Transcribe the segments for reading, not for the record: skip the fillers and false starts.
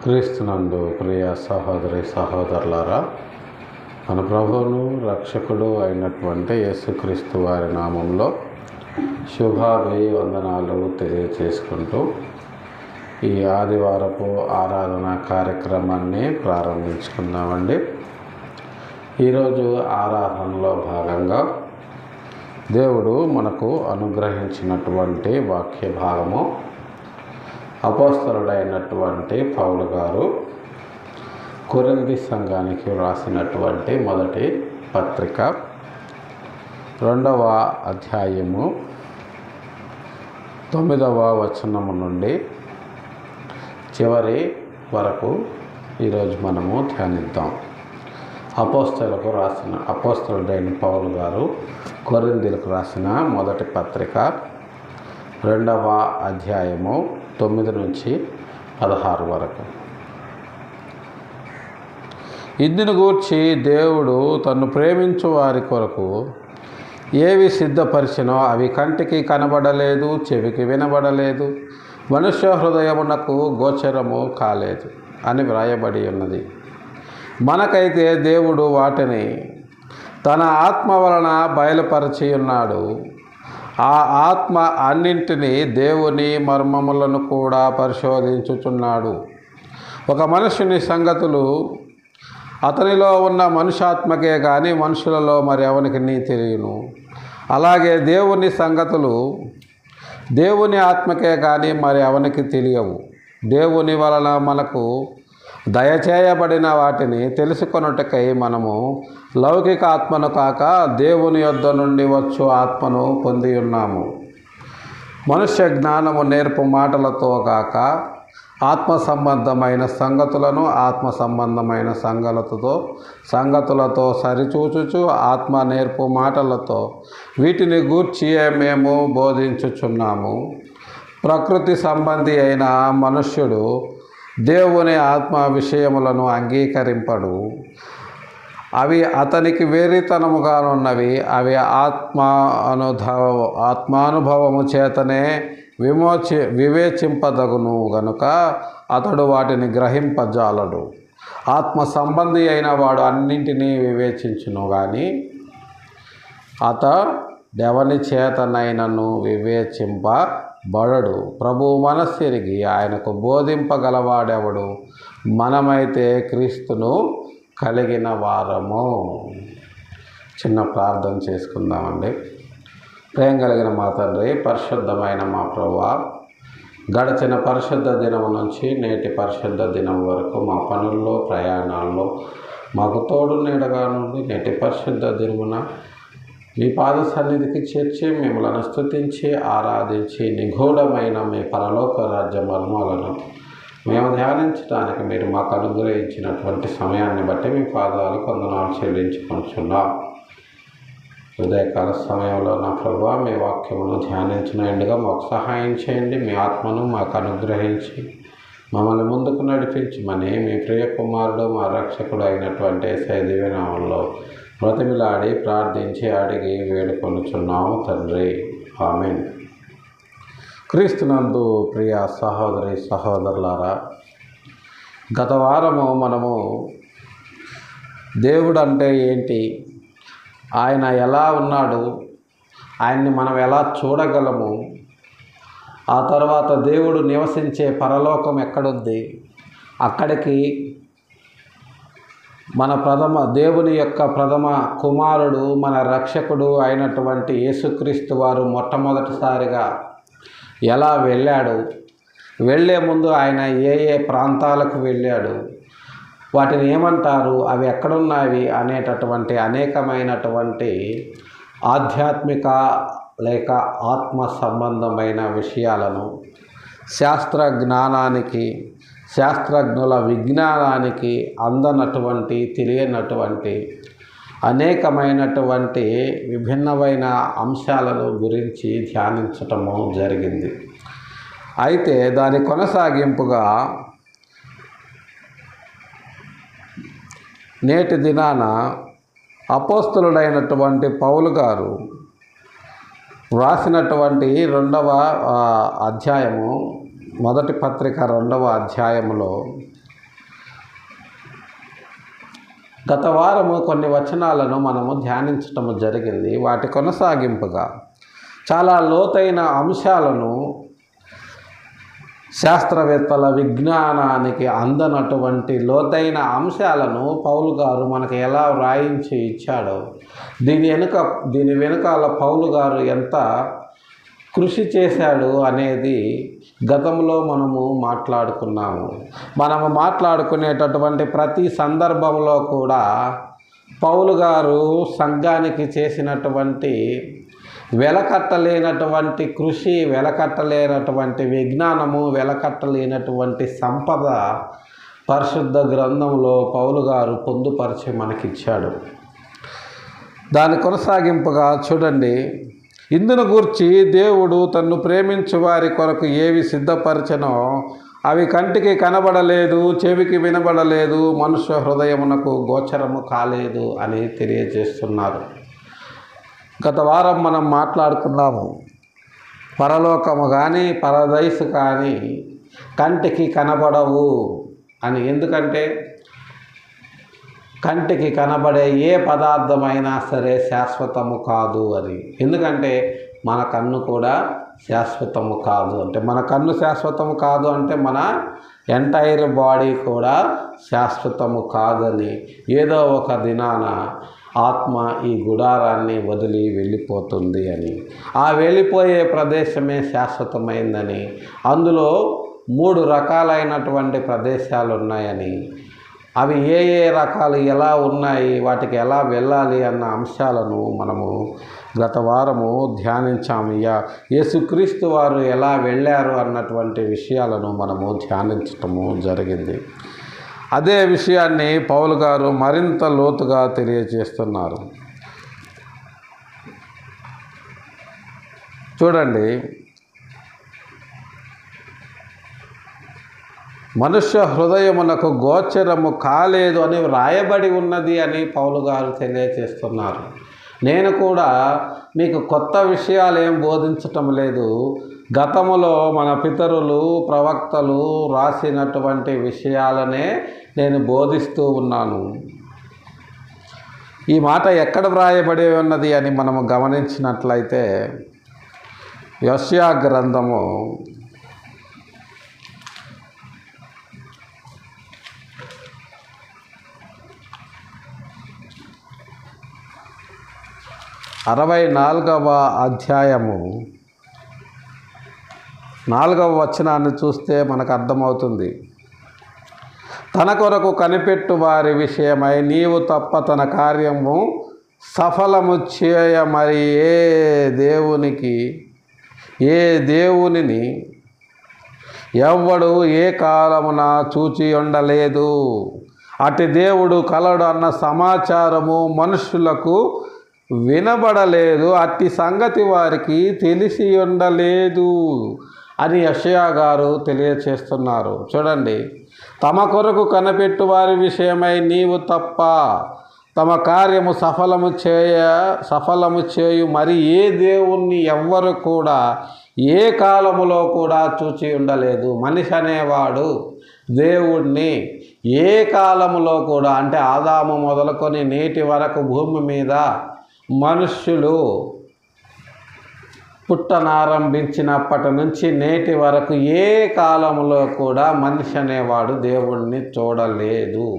క్రీస్తునందు ప్రియ సహోదరి సహోదరులారా, మన ప్రభువును రక్షకుడు అయినటువంటి యేసుక్రీస్తు వారి నామంలో శుభాభివందనాలు తెలియచేసుకుంటూ ఈ ఆదివారపు ఆరాధన కార్యక్రమాన్ని ప్రారంభించుకుందామండి. ఈరోజు ఆరాధనలో భాగంగా దేవుడు మనకు అనుగ్రహించినటువంటి వాక్య భాగము అపోస్తలుడైనటువంటి పౌలు గారు కొరింథీ సంఘానికి వ్రాసినటువంటి మొదటి పత్రిక 2వ అధ్యాయము 9వ వచనము నుండి చివరి వరకు ఈరోజు మనము ధ్యానిద్దాం. అపోస్తలుడైన పౌలు గారు కొరింథీలకు రాసిన మొదటి పత్రిక 2వ అధ్యాయము 9 నుంచి 16 వరకు. ఇందును గూర్చి దేవుడు తన్ను ప్రేమించు వారి కొరకు ఏవి సిద్ధపరిచినో అవి కంటికి కనబడలేదు, చెవికి వినబడలేదు, మనుష్య హృదయమునకు గోచరము కాలేదు అని వ్రాయబడి ఉన్నది. మనకైతే దేవుడు వాటిని తన ఆత్మ వలన బయలుపరచి ఉన్నాడు. ఆ ఆత్మ అన్నింటినీ దేవుని మర్మములను కూడా పరిశోధించుచున్నాడు. ఒక మనుషుని సంగతులు అతనిలో ఉన్న మనుష్యాత్మకే కానీ మనుషులలో మరి ఎవరికి తెలియను. అలాగే దేవుని సంగతులు దేవుని ఆత్మకే కానీ మరి ఎవరికి తెలియవు. దేవుని వలన మనకు దయచేయబడిన వాటిని తెలుసుకొనుటకై మనము లౌకిక ఆత్మను కాక దేవుని యొద్ద నుండి వచ్చు ఆత్మను పొంది ఉన్నాము. మనుష్య జ్ఞానము నేర్పు మాటలతో కాక ఆత్మ సంబంధమైన సంగతులను ఆత్మ సంబంధమైన సంగతులతో సరిచూచుచు ఆత్మ నేర్పు మాటలతో వీటిని గూర్చి మేము బోధించుచున్నాము. ప్రకృతి సంబంధి అయిన మనుష్యుడు దేవుని ఆత్మ విషయములను అంగీకరింపడు. అవి అతనికి వేరితనముగానున్నవి. అవి ఆత్మానుభవము చేతనే వివేచింపదగును గనుక అతడు వాటిని గ్రహింపజాలడు. ఆత్మ సంబంధి అయిన వాడు అన్నింటినీ వివేచించును కానీ అతడెవని చేతనైనను వివేచింపబడడు. ప్రభు మనస్సెరిగి ఆయనకు బోధింపగలవాడెవడు? మనమైతే క్రీస్తును కలిగిన వారము. చిన్న ప్రార్థన చేసుకుందామండి. ప్రేమ కలిగిన మా తండ్రి, పరిశుద్ధమైన మా ప్రభువా, గడిచిన పరిశుద్ధ దినం నుంచి నేటి పరిశుద్ధ దినం వరకు మా పనుల్లో ప్రయాణాల్లో మాకు తోడు నీడగా నుండి నేటి పరిశుద్ధ దినమున మీ పాద సన్నిధికి చేర్చి మిమ్మల్ని స్తుతించి ఆరాధించి నిగూఢమైన మీ పరలోక రాజ్య మర్మాలను మేము ధ్యానించడానికి మీరు మాకు అనుగ్రహించినటువంటి సమయాన్ని బట్టి మీ పాదాలు వందనాలు చెల్లించుకుంటున్నాం. ఉదయకాల సమయంలో నా ప్రభువా, మీ వాక్యమును ధ్యానించినట్టుగా మాకు సహాయం చేయండి. మీ ఆత్మను మాకు అనుగ్రహించి మమ్మల్ని ముందుకు నడిపించమని మీ ప్రియ కుమారుడు మా రక్షకుడు అయినటువంటి యేసయ్య దివ్యనామంలో బ్రతిమిలాడి ప్రార్థించి అడిగి వేడుకొనుచున్నాము తండ్రి, ఆమేన్. క్రీస్తునందు ప్రియ సహోదరి సహోదరులారా, గత వారము మనము దేవుడు అంటే ఏంటి, ఆయన ఎలా ఉన్నాడు, ఆయన్ని మనం ఎలా చూడగలము, ఆ తర్వాత దేవుడు నివసించే పరలోకం ఎక్కడుంది, అక్కడికి మన దేవుని యొక్క ప్రథమ కుమారుడు మన రక్షకుడు అయినటువంటి యేసుక్రీస్తు వారు మొట్టమొదటిసారిగా ఎలా వెళ్ళాడు, వెళ్ళే ముందు ఆయన ఏ ప్రాంతాలకు వెళ్ళాడు, వాటిని ఏమంటారు, అవి ఎక్కడున్నవి అనేటటువంటి అనేకమైనటువంటి ఆధ్యాత్మిక లేక ఆత్మ సంబంధమైన విషయాలను శాస్త్రజ్ఞుల విజ్ఞానానికి అందనటువంటి తెలియనటువంటి అనేకమైనటువంటి విభిన్నమైన అంశాలను గురించి ధ్యానించటము జరిగింది. అయితే దాని కొనసాగింపుగా నేటి దినాన అపోస్తలుడైనటువంటి పౌలు గారు వ్రాసినటువంటి 2వ అధ్యాయము మొదటి పత్రిక 2వ అధ్యాయంలో గత వారము కొన్ని వచనాలను మనము ధ్యానించటము జరిగింది. వాటి కొనసాగింపుగా చాలా లోతైన అంశాలను, శాస్త్రవేత్తల విజ్ఞానానికి అందనటువంటి లోతైన అంశాలను పౌలు గారు మనకు ఎలా వ్రాయించి ఇచ్చాడో, దీని వెనుకాల పౌలు గారు ఎంత కృషి చేశాడు అనేది గతంలో మనము మాట్లాడుకున్నాము. మనము మాట్లాడుకునేటటువంటి ప్రతి సందర్భంలో కూడా పౌలు గారు సంఘానికి చేసినటువంటి వెలకట్టలేనటువంటి కృషి, వెలకట్టలేనటువంటి విజ్ఞానము, వెలకట్టలేనటువంటి సంపద పరిశుద్ధ గ్రంథంలో పౌలు గారు పొందుపరిచి మనకిచ్చాడు. దాని కొనసాగింపుగా చూడండి, ఇందును గూర్చి దేవుడు తన్ను ప్రేమించు వారి కొరకు ఏవి సిద్ధపరచనో అవి కంటికి కనబడలేదు, చెవికి వినబడలేదు, మనుష్య హృదయమునకు గోచరము కాలేదు అని తెలియజేస్తున్నారు. గత వారం మనం మాట్లాడుకున్నాము, పరలోకము కానీ పరదైసు కానీ కంటికి కనబడవు అని. ఎందుకంటే కంటికి కనబడే ఏ పదార్థమైనా సరే శాశ్వతము కాదు అని. ఎందుకంటే మన కన్ను కూడా శాశ్వతము కాదు. అంటే మన కన్ను శాశ్వతము కాదు అంటే మన ఎంటైర్ బాడీ కూడా శాశ్వతము కాదని, ఏదో ఒక దినాన ఆత్మ ఈ గుడారాన్ని వదిలి వెళ్ళిపోతుంది అని, ఆ వెళ్ళిపోయే ప్రదేశమే శాశ్వతమైందని, అందులో 3 రకాలైనటువంటి ప్రదేశాలు ఉన్నాయని, అవి ఏ రకాలు ఎలా ఉన్నాయి, వాటికి ఎలా వెళ్ళాలి అన్న అంశాలను మనము గత వారము ధ్యానించాము. యేసుక్రీస్తు వారు ఎలా వెళ్ళారు అన్నటువంటి విషయాలను మనము ధ్యానించటము జరిగింది. అదే విషయాన్ని పౌలు గారు మరింత లోతుగా తెలియజేస్తున్నారు. చూడండి, మనుష్య హృదయమునకు గోచరము కాలేదు అని వ్రాయబడి ఉన్నది అని పౌలు గారు తెలియజేస్తున్నారు. నేను కూడా మీకు కొత్త విషయాలు ఏం బోధించటం లేదు. గతములో మన పితరులు, ప్రవక్తలు రాసినటువంటి విషయాలనే నేను బోధిస్తూ ఉన్నాను. ఈ మాట ఎక్కడ వ్రాయబడి ఉన్నది అని మనము గమనించినట్లయితే, యెషయా గ్రంథము 64వ అధ్యాయము 4వ వచనాన్ని చూస్తే మనకు అర్థమవుతుంది. తన కొరకు కనిపెట్టు వారి విషయమై నీవు తప్ప తన కార్యము సఫలము చేయ మరి ఏ దేవునిని ఎవ్వడు ఏ కాలమున చూచి ఉండలేదు. అటు దేవుడు కలడు అన్న సమాచారము మనుషులకు వినబడలేదు, అట్టి సంగతి వారికి తెలిసి ఉండలేదు అని యెషయా గారు తెలియచేస్తున్నారు. చూడండి, తమ కొరకు కనిపెట్టు వారి విషయమై నీవు తప్ప తమ కార్యము సఫలము చేయు మరి ఏ దేవుణ్ణి ఎవ్వరు కూడా ఏ కాలములో కూడా చూచి ఉండలేదు. మనిషి అనేవాడు దేవుణ్ణి ఏ కాలములో కూడా, అంటే ఆదాము మొదలుకొని నేటి వరకు భూమి మీద మనుష్యులు పుట్టనారంభించినప్పటి నుంచి నేటి వరకు ఏ కాలంలో కూడా మనిషి అనేవాడు దేవుణ్ణి చూడలేదు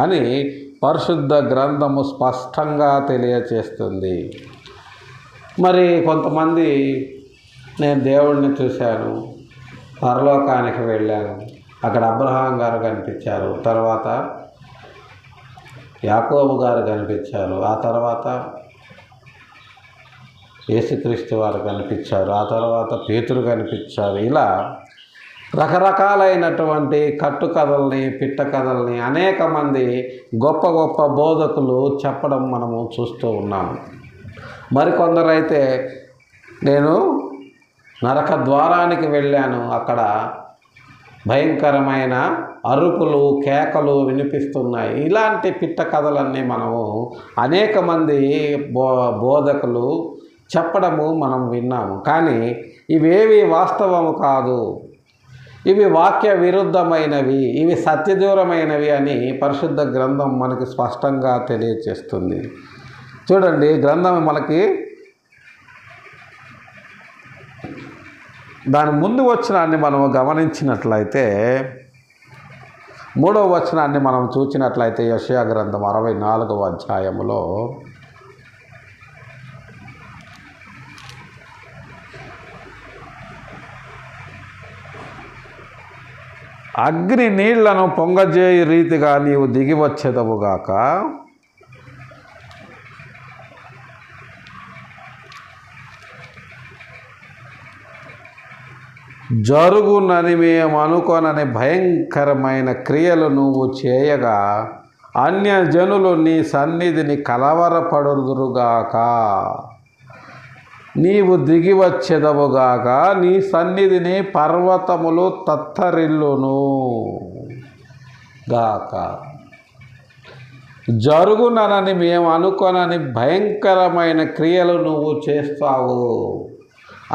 అని పరిశుద్ధ గ్రంథము స్పష్టంగా తెలియచేస్తుంది. మరి కొంతమంది నేను దేవుణ్ణి చూశాను, పరలోకానికి వెళ్ళాను, అక్కడ అబ్రహాం గారు కనిపించారు, తర్వాత యాకోబు గారు కనిపించారు, ఆ తర్వాత యేసుక్రీస్తు వారు కనిపించారు, ఆ తర్వాత పేతురు కనిపించారు. ఇలా రకరకాలైనటువంటి కట్టుకథల్ని, పిట్ట కథల్ని అనేక మంది గొప్ప గొప్ప బోధకులు చెప్పడం మనము చూస్తూ ఉన్నాము. మరికొందరైతే నేను నరక ద్వారానికి వెళ్ళాను, అక్కడ భయంకరమైన అరుపులు, కేకలు వినిపిస్తున్నాయి. ఇలాంటి పిట్ట కథలన్నీ మనము అనేక మంది బోధకులు చెప్పడము మనం విన్నాము. కానీ ఇవేవి వాస్తవము కాదు. ఇవి వాక్య విరుద్ధమైనవి, ఇవి సత్యదూరమైనవి అని పరిశుద్ధ గ్రంథం మనకి స్పష్టంగా తెలియచేస్తుంది. చూడండి, గ్రంథం మనకి దాని ముందు వచనాన్ని మనము గమనించినట్లయితే, 3వ వచనాన్ని మనం చూసినట్లయితే యెషయా గ్రంథం 64వ అధ్యాయములో అగ్ని నీళ్లను పొంగజేయు రీతిగా నీవు దిగివచ్చెదవుగాక, జరుగునని మేము అనుకోనని భయంకరమైన క్రియలు నువ్వు చేయగా అన్యజనులు నీ సన్నిధిని కలవరపడుదురుగాక. నీవు దిగివచ్చెదవుగాక, నీ సన్నిధిని పర్వతములు తత్తరిల్లును గాక. జరుగునని మేము అనుకోనని భయంకరమైన క్రియలు నువ్వు చేస్తావు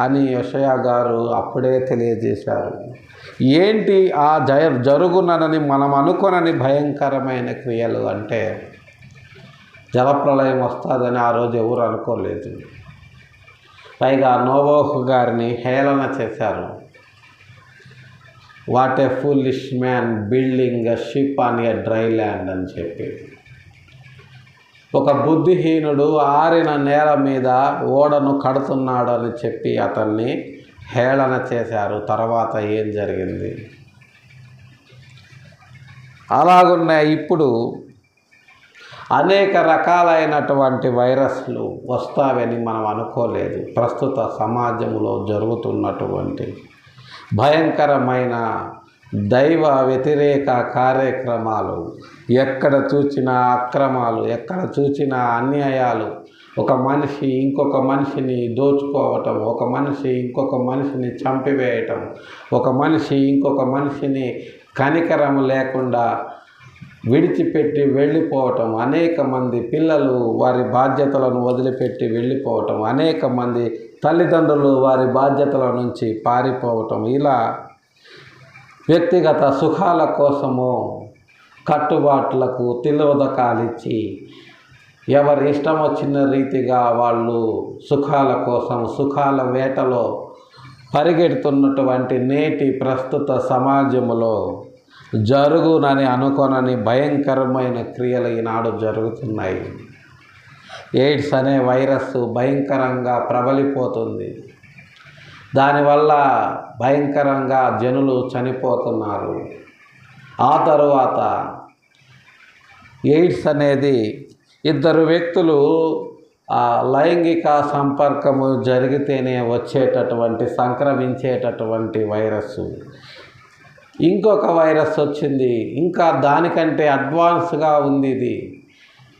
అని యెషయా గారు అప్పుడే తెలియజేశారు. ఏంటి ఆ జరుగునని మనం అనుకోనని భయంకరమైన క్రియలు అంటే, జలప్రళయం వస్తుందని ఆ రోజు ఎవరు అనుకోలేదు. పైగా నోవహు గారిని హేళన చేశారు. What a foolish man building a ship on a dry land అని చెప్పి, ఒక బుద్ధిహీనుడు ఆరిన నేల మీద ఓడను కడుతున్నాడు అని చెప్పి అతన్ని హేళన చేశారు. తర్వాత ఏం జరిగింది? అలాగున్నాయి. ఇప్పుడు అనేక రకాలైనటువంటి వైరస్లు వస్తావని మనం అనుకోలేదు. ప్రస్తుత సమాజంలో జరుగుతున్నటువంటి భయంకరమైన దైవ వ్యతిరేక కార్యక్రమాలు, ఎక్కడ చూచినా అక్రమాలు, ఎక్కడ చూచినా అన్యాయాలు, ఒక మనిషి ఇంకొక మనిషిని దోచుకోవటం, ఒక మనిషి ఇంకొక మనిషిని చంపివేయటం, ఒక మనిషి ఇంకొక మనిషిని కనికరం లేకుండా విడిచిపెట్టి వెళ్ళిపోవటం, అనేక మంది పిల్లలు వారి బాధ్యతలను వదిలిపెట్టి వెళ్ళిపోవటం, అనేక మంది తల్లిదండ్రులు వారి బాధ్యతల నుంచి పారిపోవటం, ఇలా వ్యక్తిగత సుఖాల కోసము కట్టుబాట్లకు తిలోదకాలిచ్చి ఎవరి ఇష్టం వచ్చిన రీతిగా వాళ్ళు సుఖాల కోసం సుఖాల వేటలో పరిగెడుతున్నటువంటి నేటి ప్రస్తుత సమాజంలో జరుగునని అనుకోనని భయంకరమైన క్రియలు ఈనాడు జరుగుతున్నాయి. ఎయిడ్స్ అనే వైరస్ భయంకరంగా ప్రబలిపోతుంది. దానివల్ల భయంకరంగా జనులు చనిపోతున్నారు. ఆ తరువాత ఎయిడ్స్ అనేది ఇద్దరు వ్యక్తులు లైంగిక సంపర్కము జరిగితేనే వచ్చేటటువంటి సంక్రమించేటటువంటి వైరస్. ఇంకొక వైరస్ వచ్చింది, ఇంకా దానికంటే అడ్వాన్స్గా ఉంది ఇది.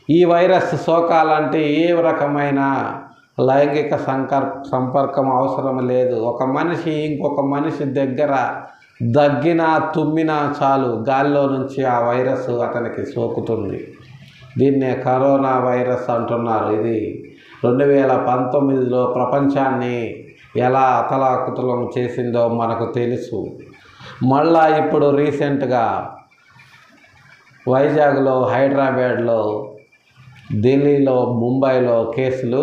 ఈ వైరస్ సోకాలంటే ఏ రకమైన లైంగిక సంపర్కం అవసరం లేదు. ఒక మనిషి ఇంకొక మనిషి దగ్గర దగ్గినా తుమ్మినా చాలు గాలిలో నుంచి ఆ వైరస్ అతనికి సోకుతుంది. దీన్నే కరోనా వైరస్ అంటున్నారు. ఇది 2019లో ప్రపంచాన్ని ఎలా అతలాకుతలం చేసిందో మనకు తెలుసు. మళ్ళా ఇప్పుడు రీసెంట్గా వైజాగ్లో, హైదరాబాద్లో, ఢిల్లీలో, ముంబైలో కేసులు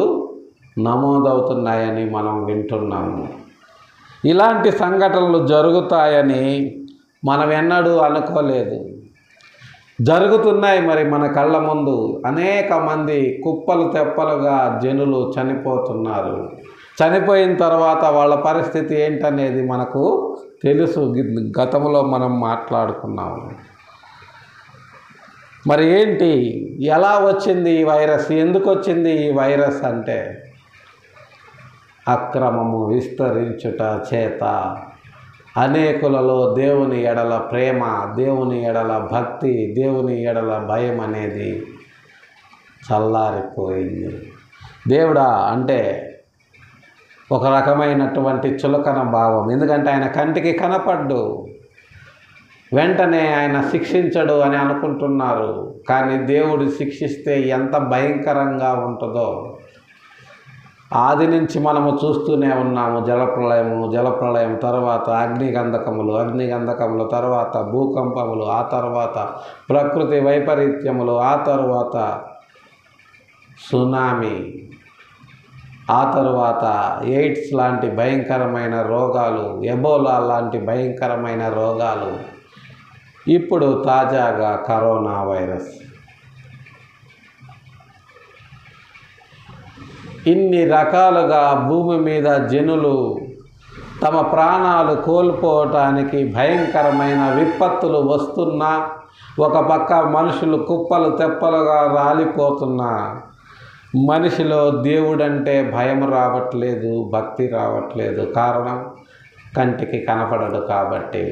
నమోదవుతున్నాయని మనం వింటున్నాము. ఇలాంటి సంఘటనలు జరుగుతాయని మనం ఎన్నడూ అనుకోలేదు. జరుగుతున్నాయి. మరి మన కళ్ళ ముందు అనేక మంది కుప్పలు తెప్పలుగా జనులు చనిపోతున్నారు. చనిపోయిన తర్వాత వాళ్ళ పరిస్థితి ఏంటనేది మనకు తెలుసు. గతంలో మనం మాట్లాడుకున్నాము. మరి ఏంటి, ఎలా వచ్చింది ఈ వైరస్, ఎందుకు వచ్చింది ఈ వైరస్ అంటే, అక్రమము విస్తరించుట చేత అనేకులలో దేవుని ఎడల ప్రేమ, దేవుని ఎడల భక్తి, దేవుని ఎడల భయం అనేది చల్లారిపోయింది. దేవుడా అంటే ఒక రకమైనటువంటి చులకన భావం. ఎందుకంటే ఆయన కంటికి కనపడ్డు, వెంటనే ఆయన శిక్షించడు అని అనుకుంటున్నారు. కానీ దేవుడు శిక్షిస్తే ఎంత భయంకరంగా ఉంటుందో ఆది నుంచి మనము చూస్తూనే ఉన్నాము. జలప్రళయం తర్వాత అగ్నిగంధకములు తర్వాత భూకంపములు, ఆ తర్వాత ప్రకృతి వైపరీత్యములు, ఆ తర్వాత సునామీ, ఆ తరువాత ఎయిడ్స్ లాంటి భయంకరమైన రోగాలు, ఎబోలా లాంటి భయంకరమైన రోగాలు, ఇప్పుడు తాజాగా కరోనా వైరస్. ఇన్ని రకాలుగా భూమి మీద జనులు తమ ప్రాణాలు కోల్పోవటానికి భయంకరమైన విపత్తులు వస్తున్నా, ఒక పక్క మనుషులు కుప్పలు తెప్పలుగా రాలిపోతున్నా, మనిషిలో దేవుడంటే భయం రావట్లేదు, భక్తి రావట్లేదు. కారణం కంటికి కనపడడు కాబట్టి.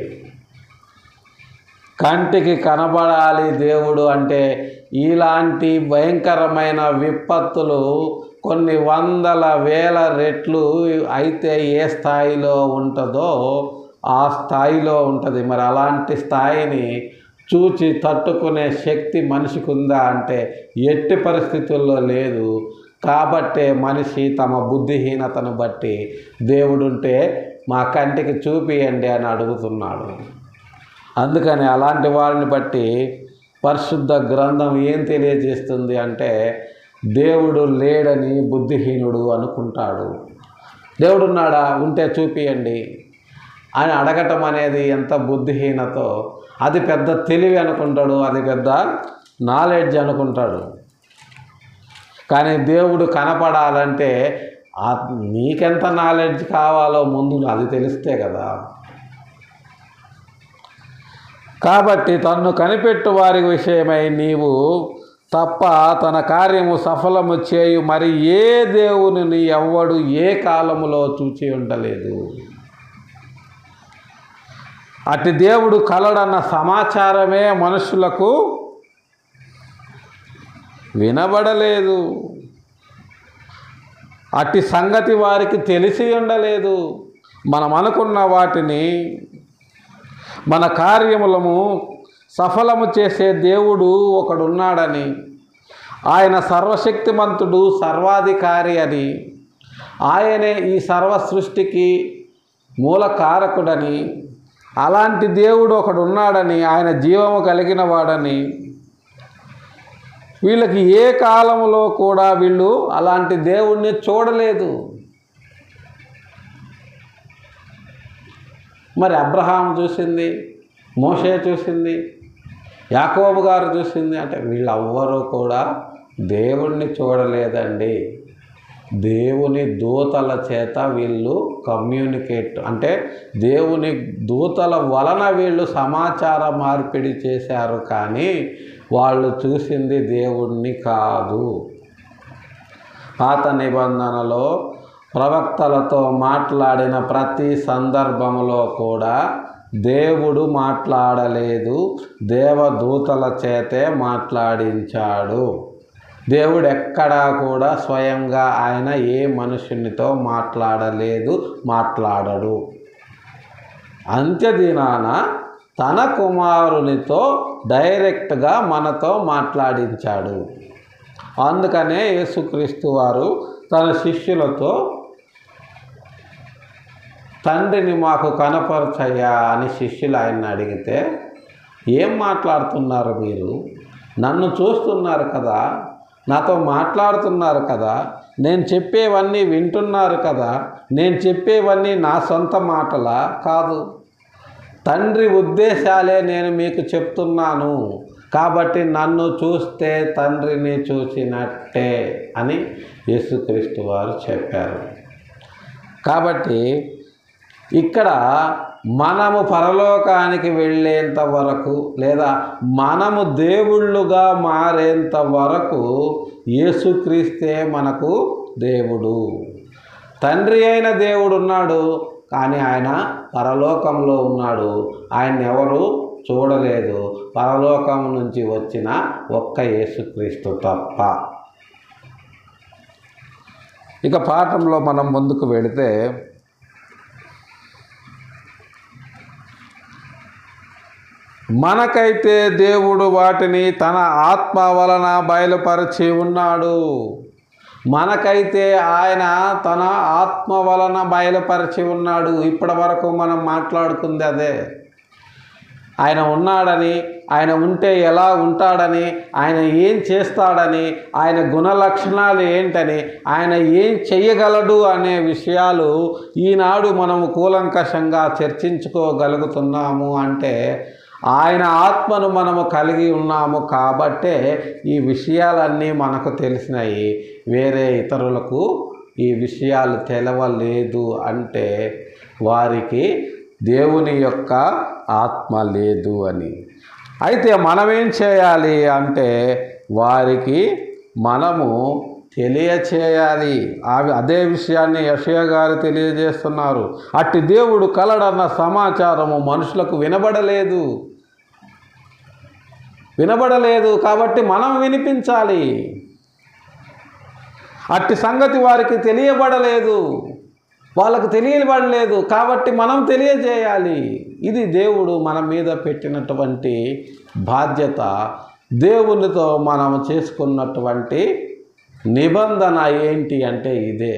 కంటికి కనబడాలి దేవుడు అంటే ఇలాంటి భయంకరమైన విపత్తులు కొన్ని వందల వేల రెట్లు అయితే ఏ స్థాయిలో ఉంటుందో ఆ స్థాయిలో ఉంటుంది. మరి అలాంటి స్థాయిని చూచి తట్టుకునే శక్తి మనిషికి ఉందా అంటే ఎట్టి పరిస్థితుల్లో లేదు. కాబట్టే మనిషి తమ బుద్ధిహీనతను బట్టి దేవుడుంటే మా కంటికి చూపియండి అని అడుగుతున్నాడు. అందుకని అలాంటి వారిని బట్టి పరిశుద్ధ గ్రంథం ఏం తెలియజేస్తుంది అంటే దేవుడు లేడని బుద్ధిహీనుడు అనుకుంటాడు. దేవుడున్నాడా, ఉంటే చూపియండి అని అడగటం అనేది ఎంత బుద్ధిహీనతో, అది పెద్ద తెలివి అనుకుంటాడు, అది పెద్ద నాలెడ్జ్ అనుకుంటాడు. కానీ దేవుడు కనపడాలంటే నీకెంత నాలెడ్జ్ కావాలో ముందు అది తెలిస్తే కదా. కాబట్టి తన్ను కనిపెట్టు వారి విషయమై నీవు తప్ప తన కార్యము సఫలము చేయు మరి ఏ దేవుని ఎవ్వడు ఏ కాలములో చూచి ఉండలేదు. అట్టి దేవుడు కలడన్న సమాచారమే మనుషులకు వినబడలేదు. అట్టి సంగతి వారికి తెలిసి ఉండలేదు. మనం అనుకున్న వాటిని, మన కార్యములను సఫలము చేసే దేవుడు ఒకడున్నాడని, ఆయన సర్వశక్తిమంతుడు, సర్వాధికారి అని, ఆయనే ఈ సర్వ సృష్టికి మూల కారకుడని, అలాంటి దేవుడు ఒకడున్నాడని, ఆయన జీవము కలిగిన వాడని, వీళ్ళకి ఏ కాలంలో కూడా వీళ్ళు అలాంటి దేవుణ్ణి చూడలేదు. మరి అబ్రహాం చూసింది, మోషే చూసింది, యాకోబు గారు చూసింది అంటే వీళ్ళెవ్వరూ కూడా దేవుణ్ణి చూడలేదండి. దేవుని దూతల చేత వీళ్ళు కమ్యూనికేట్ అంటే దేవుని దూతల వలన వీళ్ళు సమాచార మార్పిడి చేశారు, కానీ వాళ్ళు చూసింది దేవుణ్ణి కాదు. పాత నిబంధనలో ప్రవక్తలతో మాట్లాడిన ప్రతి సందర్భంలో కూడా దేవుడు మాట్లాడలేదు, దేవదూతల చేతే మాట్లాడించాడు. దేవుడు ఎక్కడా కూడా స్వయంగా ఆయన ఏ మనుషునితో మాట్లాడలేదు, మాట్లాడడు. అంత్యదినాన తన కుమారునితో డైరెక్ట్గా మనతో మాట్లాడించాడు. అందుకనే యేసుక్రీస్తు వారు తన శిష్యులతో తండ్రిని మాకు కనపరచయ్యా అని శిష్యులు ఆయన్ని అడిగితే, ఏం మాట్లాడుతున్నారు మీరు? నన్ను చూస్తున్నారు కదా, నాతో మాట్లాడుతున్నారు కదా, నేను చెప్పేవన్నీ వింటున్నారు కదా, నేను చెప్పేవన్నీ నా సొంత మాటలా? కాదు, తండ్రి ఉద్దేశాలే నేను మీకు చెప్తున్నాను. కాబట్టి నన్ను చూస్తే తండ్రిని చూసినట్టే అని యేసుక్రీస్తు వారు చెప్పారు. కాబట్టి ఇక్కడ మనము పరలోకానికి వెళ్ళేంత వరకు లేదా మనము దేవుళ్ళుగా మారేంత వరకు యేసుక్రీస్తే మనకు దేవుడు. తండ్రి అయిన దేవుడు ఉన్నాడు, కానీ ఆయన పరలోకంలో ఉన్నాడు. ఆయన ఎవరు చూడలేదు, పరలోకం నుంచి వచ్చిన ఒక్క యేసుక్రీస్తు తప్ప. ఇక పాఠంలో మనం ముందుకు వెళితే, మనకైతే దేవుడు వాటిని తన ఆత్మ వలన బయలుపరిచి ఉన్నాడు. మనకైతే ఆయన తన ఆత్మ వలన బయలుపరిచి ఉన్నాడు. ఇప్పటి వరకు మనం మాట్లాడుకుంది అదే. ఆయన ఉన్నాడని, ఆయన ఉంటే ఎలా ఉంటాడని, ఆయన ఏం చేస్తాడని, ఆయన గుణలక్షణాలు ఏంటని, ఆయన ఏం చెయ్యగలడు అనే విషయాలు ఈనాడు మనము కూలంకషంగా చర్చించుకోగలుగుతున్నాము అంటే ఆయన ఆత్మను మనము కలిగి ఉన్నాము కాబట్టే ఈ విషయాలన్నీ మనకు తెలిసినాయి. వేరే ఇతరులకు ఈ విషయాలు తెలవలేదు అంటే వారికి దేవుని యొక్క ఆత్మ లేదు అని. అయితే మనమేం చేయాలి అంటే వారికి మనము తెలియచేయాలి. అదే విషయాన్ని యెషయా గారు తెలియజేస్తున్నారు. అట్టి దేవుడు కలడన్న సమాచారము మనుషులకు వినబడలేదు కాబట్టి మనం వినిపించాలి. అట్టి సంగతి వారికి తెలియబడలేదు, వాళ్ళకు తెలియబడలేదు కాబట్టి మనం తెలియజేయాలి. ఇది దేవుడు మన మీద పెట్టినటువంటి బాధ్యత. దేవునితో మనం చేసుకున్నటువంటి నిబంధన ఏంటి అంటే ఇదే.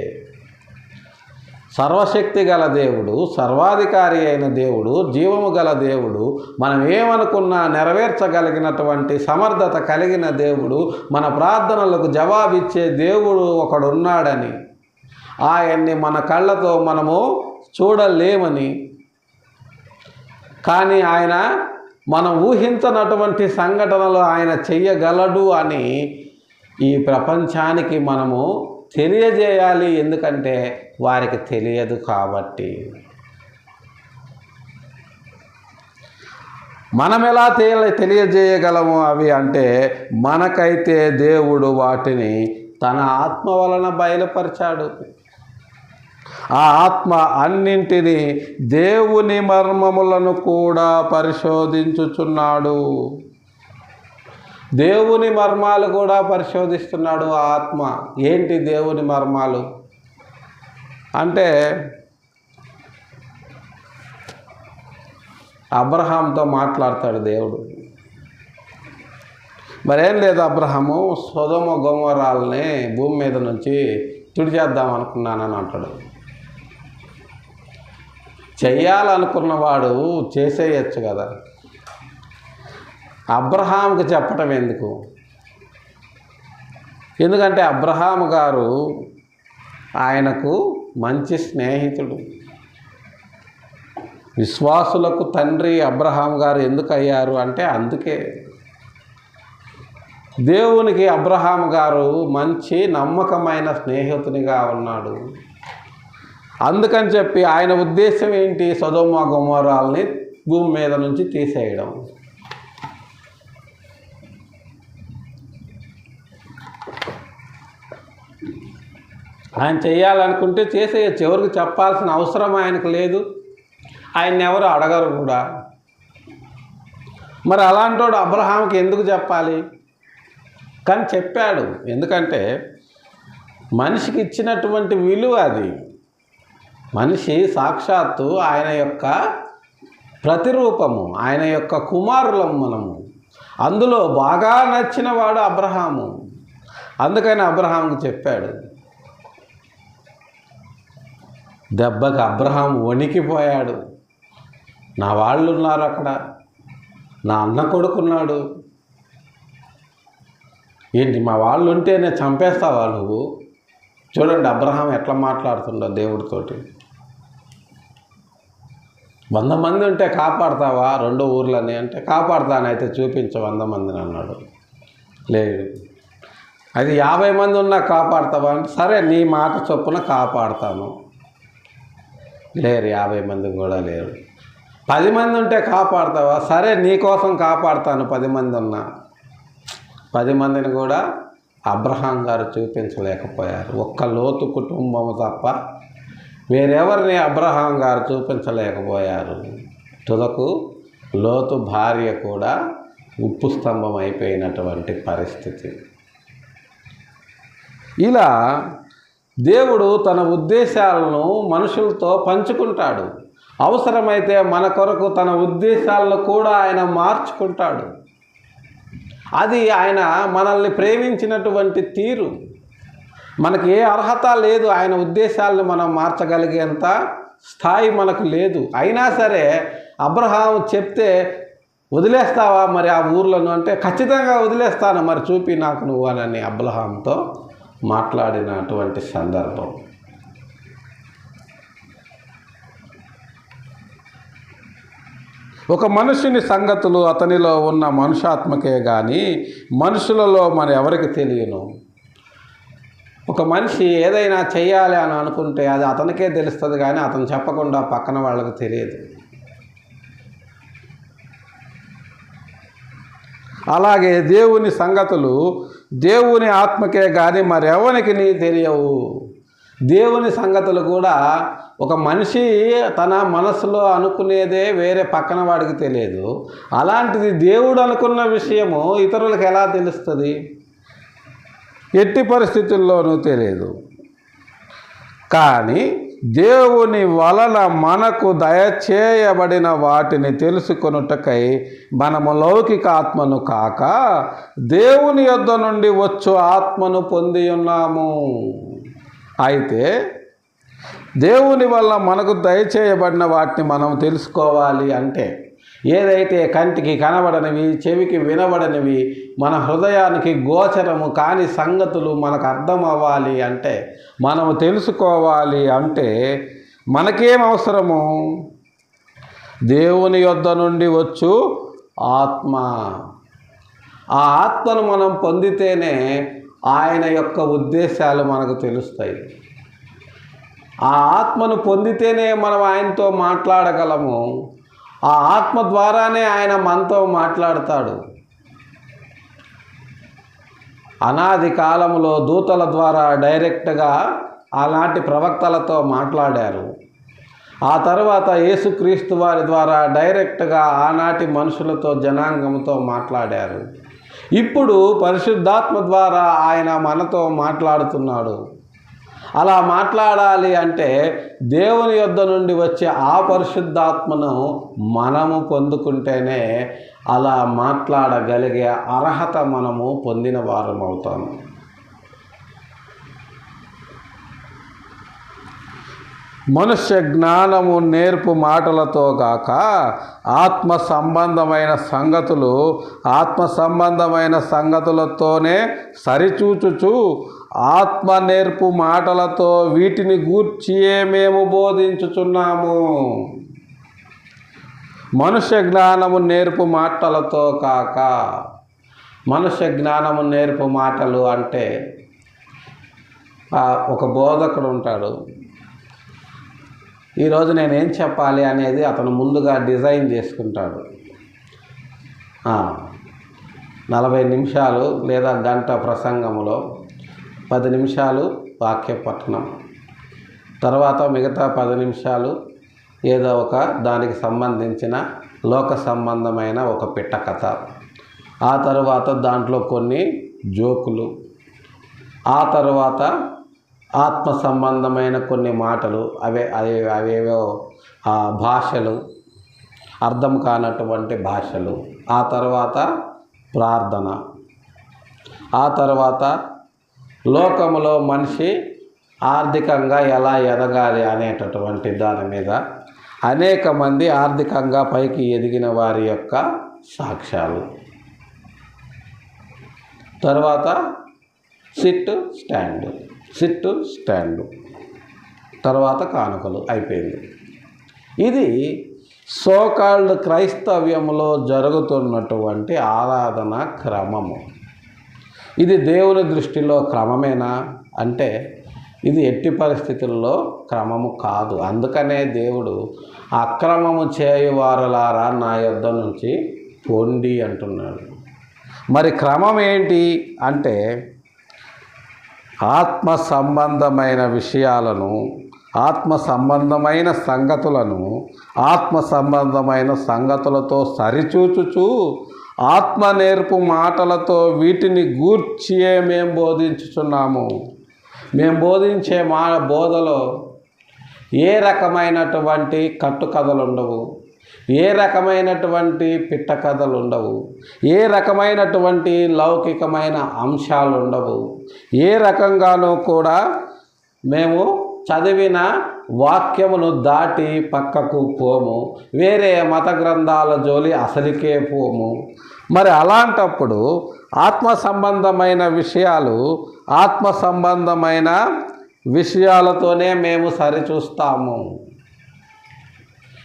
సర్వశక్తి గల దేవుడు, సర్వాధికారి అయిన దేవుడు, జీవము గల దేవుడు, మనం ఏమనుకున్నా నెరవేర్చగలిగినటువంటి సమర్థత కలిగిన దేవుడు, మన ప్రార్థనలకు జవాబిచ్చే దేవుడు ఒకడున్నాడని, ఆయన్ని మన కళ్ళతో మనము చూడలేమని, కానీ ఆయన మనం ఊహించనటువంటి సంఘటనలు ఆయన చెయ్యగలడు అని ఈ ప్రపంచానికి మనము తెలియజేయాలి. ఎందుకంటే వారికి తెలియదు కాబట్టి. మనం ఎలా తెలియజేయగలము అవి అంటే మనకైతే దేవుడు వాటిని తన ఆత్మ వలన బయలుపరిచాడు. ఆ ఆత్మ అన్నింటినీ దేవుని మర్మములను కూడా పరిశోధించుచున్నాడు. దేవుని మర్మాలు కూడా పరిశోధిస్తున్నాడు ఆ ఆత్మ. ఏంటి దేవుని మర్మాలు అంటే అబ్రహాంతో మాట్లాడతాడు దేవుడు. మరేం లేదు, అబ్రహాము సొదొమ గొమొరాల్ని భూమి మీద నుంచి తుడిచేద్దాం అనుకున్నానని అంటాడు. చెయ్యాలనుకున్నవాడు చేసేయచ్చు కదా, అబ్రహాంకి చెప్పటం ఎందుకు? ఎందుకంటే అబ్రహాం గారు ఆయనకు మంచి స్నేహితుడు. విశ్వాసులకు తండ్రి అబ్రహాం గారు ఎందుకు అయ్యారు అంటే అందుకే. దేవునికి అబ్రహాం గారు మంచి నమ్మకమైన స్నేహితునిగా ఉన్నాడు. అందుకని చెప్పి ఆయన ఉద్దేశం ఏంటి? సొదొమ గొమొరాల్ని భూమి మీద నుంచి తీసేయడం. ఆయన చేయాలనుకుంటే చేసేయచ్చు. ఎవరికి చెప్పాల్సిన అవసరం ఆయనకు లేదు. ఆయన్ని ఎవరు అడగరు కూడా. మరి అలాంటోడు అబ్రహాంకి ఎందుకు చెప్పాలి? కానీ చెప్పాడు. ఎందుకంటే మనిషికి ఇచ్చినటువంటి విలువ అది. మనిషి సాక్షాత్తు ఆయన యొక్క ప్రతిరూపము, ఆయన యొక్క కుమారులం మనము. అందులో బాగా నచ్చిన వాడు అబ్రహాము. అందుకని అబ్రహాంకి చెప్పాడు. దెబ్బకి అబ్రహాం వణికిపోయాడు. నా వాళ్ళు ఉన్నారు అక్కడ, నా అన్న కొడుకున్నాడు, ఏంటి మా వాళ్ళు ఉంటేనే చంపేస్తావా నువ్వు? చూడండి అబ్రహాం ఎట్లా మాట్లాడుతుండో దేవుడితోటి. 100 మంది ఉంటే కాపాడతావా 2 ఊర్లని అంటే కాపాడతానైతే చూపించు 100 మందిని అన్నాడు. లేదు. అది 50 మంది ఉన్నా కాపాడతావా అంటే సరే నీ మాట చొప్పున కాపాడతాను. లేరు, 50 మంది కూడా లేరు. 10 మంది ఉంటే కాపాడతావా? సరే నీకోసం కాపాడతాను 10 మంది ఉన్నా. 10 మందిని కూడా అబ్రహాం గారు చూపించలేకపోయారు. ఒక్క లోతు కుటుంబము తప్ప వేరెవరిని అబ్రహాం గారు చూపించలేకపోయారు. తుదకు లోతు భార్య కూడా ఉప్పు స్తంభం అయిపోయినటువంటి పరిస్థితి. ఇలా దేవుడు తన ఉద్దేశాలను మనుషులతో పంచుకుంటాడు. అవసరమైతే మన కొరకు తన ఉద్దేశాలను కూడా ఆయన మార్చుకుంటాడు. అది ఆయన మనల్ని ప్రేమించినటువంటి తీరు. మనకి ఏ అర్హత లేదు, ఆయన ఉద్దేశాలను మనం మార్చగలిగేంత స్థాయి మనకు లేదు. అయినా సరే అబ్రహాము చెప్తే వదిలేస్తావా మరి ఆ ఊర్లను అంటే, ఖచ్చితంగా వదిలేస్తాను, మరి చూపి నాకు నువ్వు అని అబ్రహాంతో మాట్లాడినటువంటి సందర్భం. ఒక మనుషుని సంగతులు అతనిలో ఉన్న మనుషాత్మకే కానీ మనుషులలో మన ఎవరికి తెలియను. ఒక మనిషి ఏదైనా చెయ్యాలి అని అనుకుంటే అది అతనికే తెలుస్తుంది, కానీ అతను చెప్పకుండా పక్కన వాళ్ళకి తెలియదు. అలాగే దేవుని సంగతులు దేవుని ఆత్మకే కానీ మరెవరికి తెలియవు. దేవుని సంగతులు కూడా ఒక మనిషి తన మనసులో అనుకునేదే వేరే పక్కన వాడికి తెలియదు. అలాంటిది దేవుడు అనుకున్న విషయము ఇతరులకు ఎలా తెలుస్తుంది? ఎట్టి పరిస్థితుల్లోనూ తెలియదు. కానీ దేవుని వలన మనకు దయచేయబడిన వాటిని తెలుసుకొనుటకై మనము లౌకిక ఆత్మను కాక దేవుని యొద్ద నుండి వచ్చు ఆత్మను పొంది ఉన్నాము. అయితే దేవుని వల్ల మనకు దయచేయబడిన వాటిని మనం తెలుసుకోవాలి అంటే, ఏదైతే కంటికి కనబడనివి, చెవికి వినబడనివి, మన హృదయానికి గోచరము కాని సంగతులు మనకు అర్థం అవ్వాలి అంటే, మనము తెలుసుకోవాలి అంటే మనకేం అవసరము? దేవుని యొద్ద నుండి వచ్చు ఆత్మ. ఆ ఆత్మను మనం పొందితేనే ఆయన యొక్క ఉద్దేశాలు మనకు తెలుస్తాయి. ఆ ఆత్మను పొందితేనే మనం ఆయనతో మాట్లాడగలము. ఆ ఆత్మ ద్వారానే ఆయన మనతో మాట్లాడతాడు. అనాది కాలంలో దూతల ద్వారా డైరెక్ట్గా ఆనాటి ప్రవక్తలతో మాట్లాడారు. ఆ తర్వాత యేసుక్రీస్తు వారి ద్వారా డైరెక్ట్గా ఆనాటి మనుషులతో, జనాంగంతో మాట్లాడారు. ఇప్పుడు పరిశుద్ధాత్మ ద్వారా ఆయన మనతో మాట్లాడుతున్నాడు. అలా మాట్లాడాలి అంటే దేవుని యొద్ద నుండి వచ్చే ఆ పరిశుద్ధాత్మను మనము పొందుకుంటేనే అలా మాట్లాడగలిగే అర్హత మనము పొందిన వారం అవుతాము. మనుష్య జ్ఞానము నేర్పు మాటలతో గాక ఆత్మ సంబంధమైన సంగతులతోనే సరిచూచుచు ఆత్మ నేర్పు మాటలతో వీటిని గూర్చియే మేము బోధించుచున్నాము. మనుష్య జ్ఞానము నేర్పు మాటలతో కాక. మనుష్య జ్ఞానము నేర్పు మాటలు అంటే ఒక బోధకుడు ఉంటాడు. ఈరోజు నేనేం చెప్పాలి అనేది అతను ముందుగా డిజైన్ చేసుకుంటాడు. 40 నిమిషాలు లేదా గంట ప్రసంగంలో 10 నిమిషాలు వాక్య పఠనం, తర్వాత మిగతా 10 నిమిషాలు ఏదో ఒక దానికి సంబంధించిన లోక సంబంధమైన ఒక పిట్ట కథ, ఆ తర్వాత దాంట్లో కొన్ని జోకులు, ఆ తర్వాత ఆత్మ సంబంధమైన కొన్ని మాటలు, అవేవో భాషలు, అర్థం కానటువంటి భాషలు, ఆ తర్వాత ప్రార్థన, ఆ తర్వాత లోకములో మనిషి ఆర్థికంగా ఎలా ఎదగాలి అనేటటువంటి దాని మీద అనేక మంది ఆర్థికంగా పైకి ఎదిగిన వారి యొక్క సాక్ష్యాలు, తర్వాత సిట్టు స్టాండు, తర్వాత కానుకలు, అయిపోయింది. ఇది సోకాల్డ్ క్రైస్తవ్యంలో జరుగుతున్నటువంటి ఆరాధన క్రమము. ఇది దేవుని దృష్టిలో క్రమమేనా అంటే ఇది ఎట్టి పరిస్థితుల్లో క్రమము కాదు. అందుకనే దేవుడు అక్రమము చేయువారలారా నా యొద్ద నుంచి పొండి అంటున్నాడు. మరి క్రమం ఏంటి అంటే ఆత్మ సంబంధమైన విషయాలను, ఆత్మ సంబంధమైన సంగతులను ఆత్మ సంబంధమైన సంగతులతో సరిచూచుచు ఆత్మ నేర్పు మాటలతో వీటిని గూర్చియే మేము బోధించుచున్నాము. మేము బోధించే బోధలో ఏ రకమైనటువంటి కట్టుకథలు ఉండవు, ఏ రకమైనటువంటి పిట్ట కథలు ఉండవు, ఏ రకమైనటువంటి లౌకికమైన అంశాలు ఉండవు, ఏ రకంగానూ కూడా మేము చదివిన వాక్యమును దాటి పక్కకు పోము, వేరే మత గ్రంథాల జోలి అసలుకే పోము. మరి అలాంటప్పుడు ఆత్మ సంబంధమైన విషయాలతోనే మేము సరిచూస్తాము.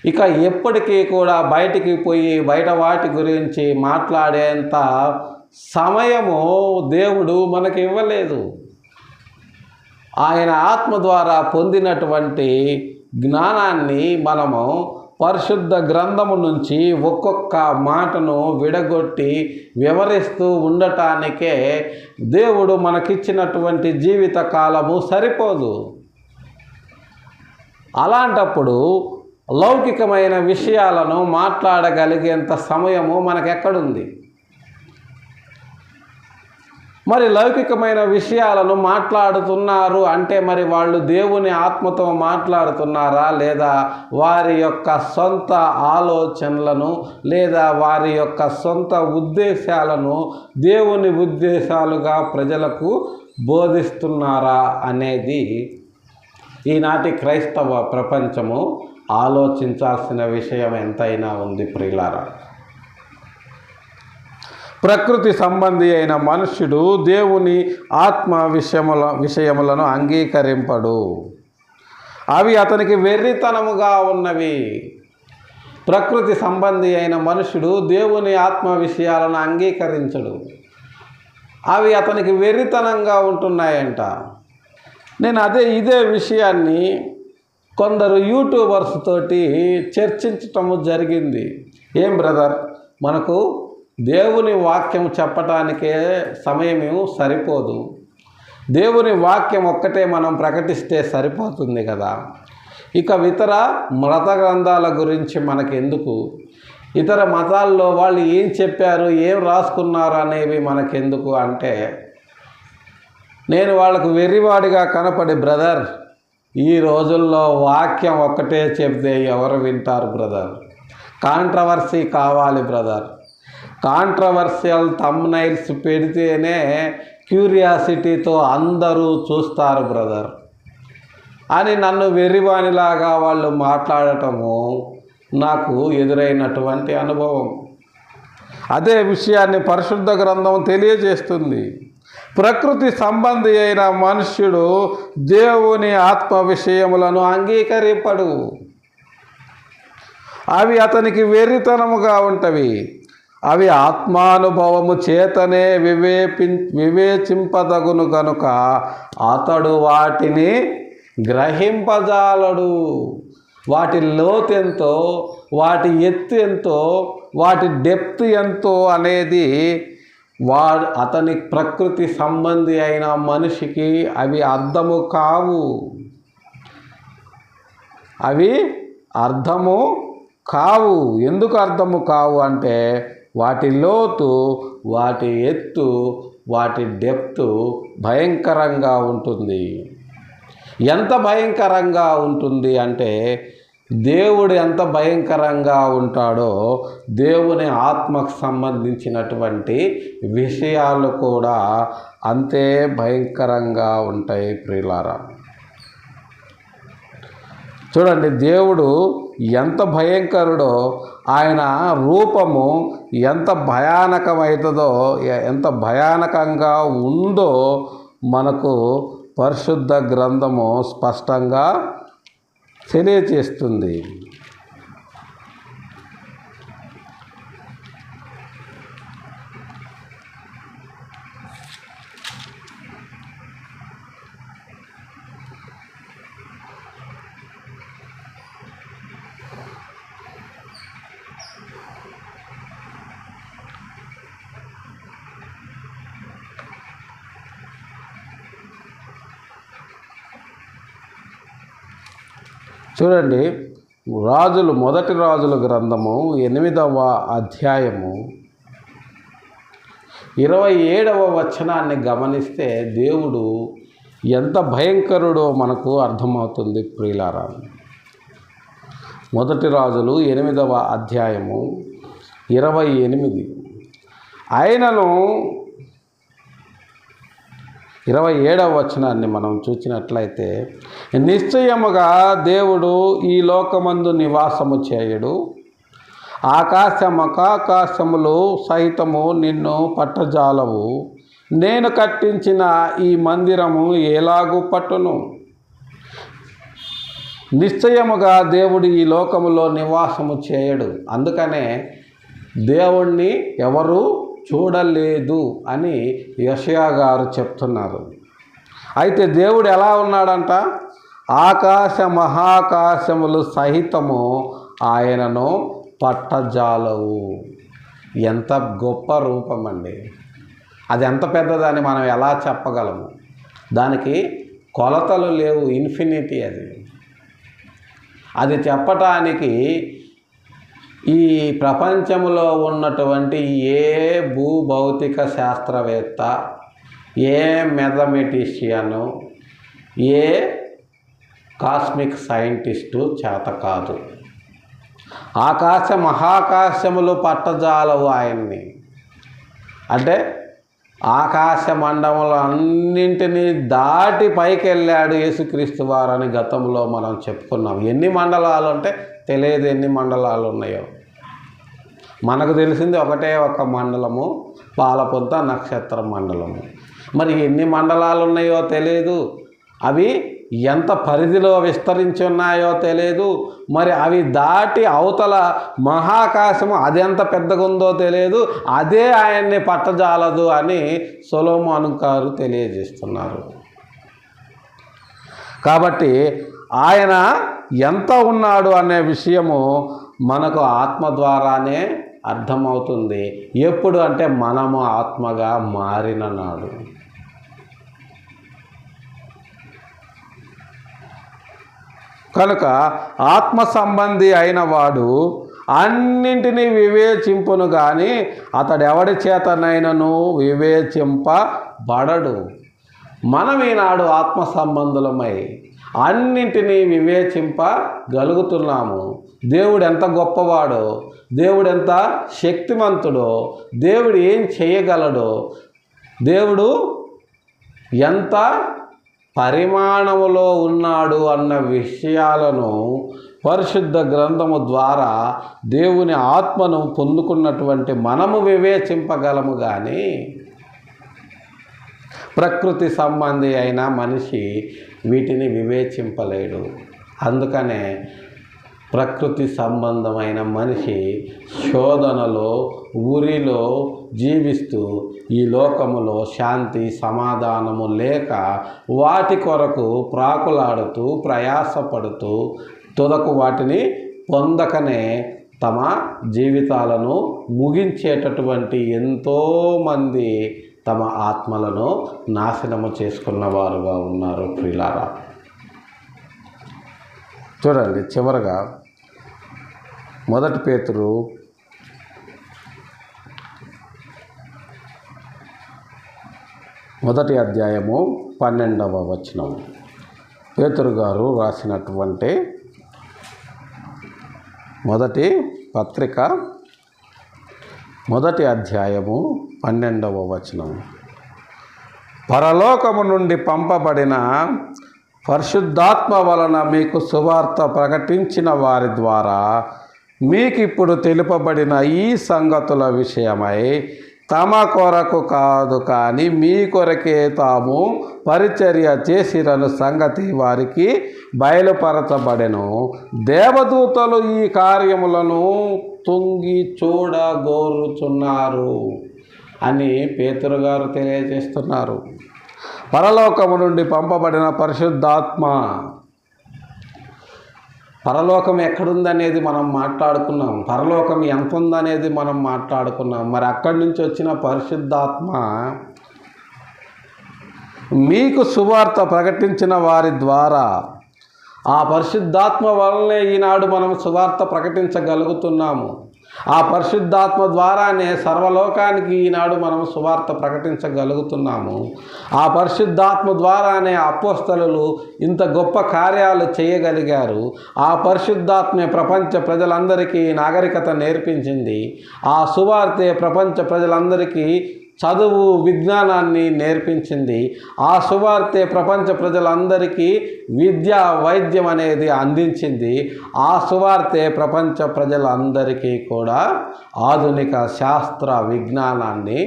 ఇక ఎప్పటికీ కూడా బయటికి పోయి బయట వాటి గురించి మాట్లాడేంత సమయము దేవుడు మనకి ఇవ్వలేదు. ఆయన ఆత్మ ద్వారా పొందినటువంటి జ్ఞానాన్ని మనము పరిశుద్ధ గ్రంథము నుంచి ఒక్కొక్క మాటను విడగొట్టి వివరిస్తూ ఉండటానికే దేవుడు మనకిచ్చినటువంటి జీవిత కాలము సరిపోదు. అలాంటప్పుడు లౌకికమైన విషయాలను మాట్లాడగలిగేంత సమయము మనకెక్కడుంది? మరి లౌకికమైన విషయాలను మాట్లాడుతున్నారు అంటే మరి వాళ్ళు దేవుని ఆత్మతో మాట్లాడుతున్నారా, లేదా వారి యొక్క సొంత ఆలోచనలను లేదా వారి యొక్క సొంత ఉద్దేశాలను దేవుని ఉద్దేశాలుగా ప్రజలకు బోధిస్తున్నారా అనేది ఈనాటి క్రైస్తవ ప్రపంచము ఆలోచించాల్సిన విషయం ఎంతైనా ఉంది ప్రియులారా. ప్రకృతి సంబంధి అయిన మనుష్యుడు దేవుని ఆత్మ విషయములను అంగీకరింపడు, అవి అతనికి వెర్రితనముగా ఉన్నవి. ప్రకృతి సంబంధి అయిన మనుష్యుడు దేవుని ఆత్మ విషయాలను అంగీకరించడు, అవి అతనికి వెర్రితనంగా ఉంటున్నాయంట. నేను ఇదే విషయాన్ని కొందరు యూట్యూబర్స్ తోటి చర్చించటము జరిగింది. ఏం బ్రదర్, మనకు దేవుని వాక్యం చెప్పటానికే సమయము సరిపోదు, దేవుని వాక్యం ఒక్కటే మనం ప్రకటిస్తే సరిపోతుంది కదా, ఇక ఇతర మత గ్రంథాల గురించి మనకెందుకు, ఇతర మతాల్లో వాళ్ళు ఏం చెప్పారు ఏం రాసుకున్నారు అనేవి మనకెందుకు అంటే, నేను వాళ్ళకు వెర్రివాడిగా కనపడి, బ్రదర్ ఈ రోజుల్లో వాక్యం ఒక్కటే చెప్తే ఎవరు వింటారు బ్రదర్, కాంట్రవర్సీ కావాలి బ్రదర్, కాంట్రవర్షియల్ థంబ్నైల్స్ పెడితేనే క్యూరియాసిటీతో అందరూ చూస్తారు బ్రదర్ అని నన్ను వెర్రివాణిలాగా వాళ్ళు మాట్లాడటము నాకు ఎదురైనటువంటి అనుభవం. అదే విషయాన్ని పరిశుద్ధ గ్రంథం తెలియజేస్తుంది. ప్రకృతి సంబంధి అయిన మనుష్యుడు దేవుని ఆత్మ విషయములను అంగీకరింపడు, అవి అతనికి వెర్రితనముగా ఉంటవి, అవి ఆత్మానుభవము చేతనే వివేచింపదగును గనుక అతడు వాటిని గ్రహింపజాలడు. వాటి లోతెంతో, వాటి ఎత్తు ఎంతో, వాటి డెప్త్ ఎంతో అనేది అతని ప్రకృతి సంబంధి అయిన మనిషికి అవి అర్థము కావు. అవి అర్థము కావు. ఎందుకు అర్థము కావు అంటే వాటి లోతు, వాటి ఎత్తు, వాటి డెప్త్ భయంకరంగా ఉంటుంది. ఎంత భయంకరంగా ఉంటుంది అంటే దేవుడు ఎంత భయంకరంగా ఉంటాడో దేవుని ఆత్మకు సంబంధించినటువంటి విషయాలు కూడా అంతే భయంకరంగా ఉంటాయి ప్రియులారా. చూడండి, దేవుడు ఎంత భయంకరుడో, ఆయన రూపము ఎంత భయానకమవుతుందో, ఎంత భయానకంగా ఉందో మనకు పరిశుద్ధ గ్రంథము స్పష్టంగా తెలియచేస్తుంది. చూడండి, మొదటి రాజుల గ్రంథము 8వ అధ్యాయము 27వ వచనాన్ని గమనిస్తే దేవుడు ఎంత భయంకరుడో మనకు అర్థమవుతుంది ప్రియులారా. మొదటి రాజులు 8వ అధ్యాయము 28. ఆయనను 27వ వచనాన్ని మనం చూసినట్లయితే, నిశ్చయముగా దేవుడు ఈ లోకమందు నివాసము చేయడు, ఆకాశములు సహితము నిన్ను పట్టజాలవు, నేను కట్టించిన ఈ మందిరము ఎలాగూ పట్టును. నిశ్చయముగా దేవుడు ఈ లోకములో నివాసము చేయడు, అందుకనే దేవుణ్ణి ఎవరు చూడలేదు అని యెషయా గారు చెప్తున్నారు. అయితే దేవుడు ఎలా ఉన్నాడంట? మహాకాశములు సహితము ఆయనను పట్టజాలవు. ఎంత గొప్ప రూపం అండి! అది ఎంత పెద్దదని మనం ఎలా చెప్పగలము? దానికి కొలతలు లేవు, ఇన్ఫినిటీ. అది చెప్పటానికి ఈ ప్రపంచంలో ఉన్నటువంటి ఏ భూభౌతిక శాస్త్రవేత్త, ఏ మ్యాథమెటిషియను, ఏ కాస్మిక్ సైంటిస్టు చేత కాదు. మహాకాశములు పట్టజాలవు ఆయన్ని. అంటే ఆకాశ మండలంలో అన్నింటినీ దాటి పైకి వెళ్ళాడు యేసుక్రీస్తు వారని గతంలో మనం చెప్పుకున్నాం. ఎన్ని మండలాలు అంటే తెలియదు, ఎన్ని మండలాలు ఉన్నాయో. మనకు తెలిసింది ఒకటే ఒక మండలము, పాలపుంత నక్షత్ర మండలము. మరి ఎన్ని మండలాలు ఉన్నాయో తెలియదు, అవి ఎంత పరిధిలో విస్తరించి ఉన్నాయో తెలియదు, మరి అవి దాటి అవతల మహాకాశము అది ఎంత పెద్దగా ఉందో తెలియదు, అదే ఆయన్ని పట్టజాలదు అని సొలొమోను గారు తెలియజేస్తున్నారు. కాబట్టి ఆయన ఎంత ఉన్నాడు అనే విషయము మనకు ఆత్మ ద్వారానే అర్థమవుతుంది. ఎప్పుడు అంటే మనము ఆత్మగా మారిన నాడు. కనుక ఆత్మ సంబంధి అయిన వాడు అన్నింటినీ వివేచింపును కానీ అతడెవడి చేతనైనను వివేచింపబడడు. మనం ఈనాడు ఆత్మ సంబంధులమై అన్నింటినీ వివేచింపగలుగుతున్నాము. దేవుడు ఎంత గొప్పవాడో, దేవుడు ఎంత శక్తిమంతుడో, దేవుడు ఏం చేయగలడో, దేవుడు ఎంత పరిమాణములో ఉన్నాడు అన్న విషయాలను పరిశుద్ధ గ్రంథము ద్వారా దేవుని ఆత్మను పొందుకున్నటువంటి మనము వివేచింపగలము. కానీ ప్రకృతి సంబంధి అయిన మనిషి వీటిని వివేచింపలేడు. అందుకనే ప్రకృతి సంబంధమైన మనిషి శోధనలో, ఊరిలో జీవిస్తూ ఈ లోకములో శాంతి సమాధానము లేక వాటి కొరకు ప్రాకులాడుతూ ప్రయాసపడుతూ తుదకు వాటిని పొందకనే తమ జీవితాలను ముగించేటటువంటి ఎంతోమంది తమ ఆత్మలను నాశనము చేసుకున్నవారుగా ఉన్నారు. ప్రియులారా, చూడండి, చివరగా 1 పేతురు 1వ అధ్యాయము 12వ వచనం. పేతురు గారు రాసినటువంటి మొదటి పత్రిక 1వ అధ్యాయము 12వ వచనం. పరలోకము నుండి పంపబడిన పరిశుద్ధాత్మ వలన మీకు సువార్త ప్రకటించిన వారి ద్వారా మీకిప్పుడు తెలుపబడిన ఈ సంగతుల విషయమై తమ కొరకు కాదు కానీ మీ కొరకే తాము పరిచర్య చేసిరను సంగతి వారికి బయలుపరచబడెను. దేవదూతలు ఈ కార్యములను తుంగి చూడగోరుచున్నారు అని పేతురు గారు తెలియజేస్తున్నారు. పరలోకము నుండి పంపబడిన పరిశుద్ధాత్మ, పరలోకం ఎక్కడుందనేది మనం మాట్లాడుకున్నాం, పరలోకం ఎంత ఉందనేది మనం మాట్లాడుకున్నాం. మరి అక్కడి నుంచి వచ్చిన పరిశుద్ధాత్మ మీకు సువార్త ప్రకటించిన వారి ద్వారా, ఆ పరిశుద్ధాత్మ వలనే ఈనాడు మనం సువార్త ప్రకటించగలుగుతున్నాము. ఆ పరిశుద్ధాత్మ ద్వారానే సర్వలోకానికి ఈనాడు మనం సువార్త ప్రకటించగలుగుతున్నాము. ఆ పరిశుద్ధాత్మ ద్వారానే అపోస్తలులు ఇంత గొప్ప కార్యాలు చేయగలిగారు. ఆ పరిశుద్ధాత్మే ప్రపంచ ప్రజలందరికీ నాగరికత నేర్పించింది. ఆ సువార్తే ప్రపంచ ప్రజలందరికీ చదువు విజ్ఞానాన్ని నేర్పించింది. ఆ సువార్తే ప్రపంచ ప్రజలందరికీ విద్య వైద్యం అనేది అందించింది. ఆ సువార్తే ప్రపంచ ప్రజలందరికీ కూడా ఆధునిక శాస్త్ర విజ్ఞానాన్ని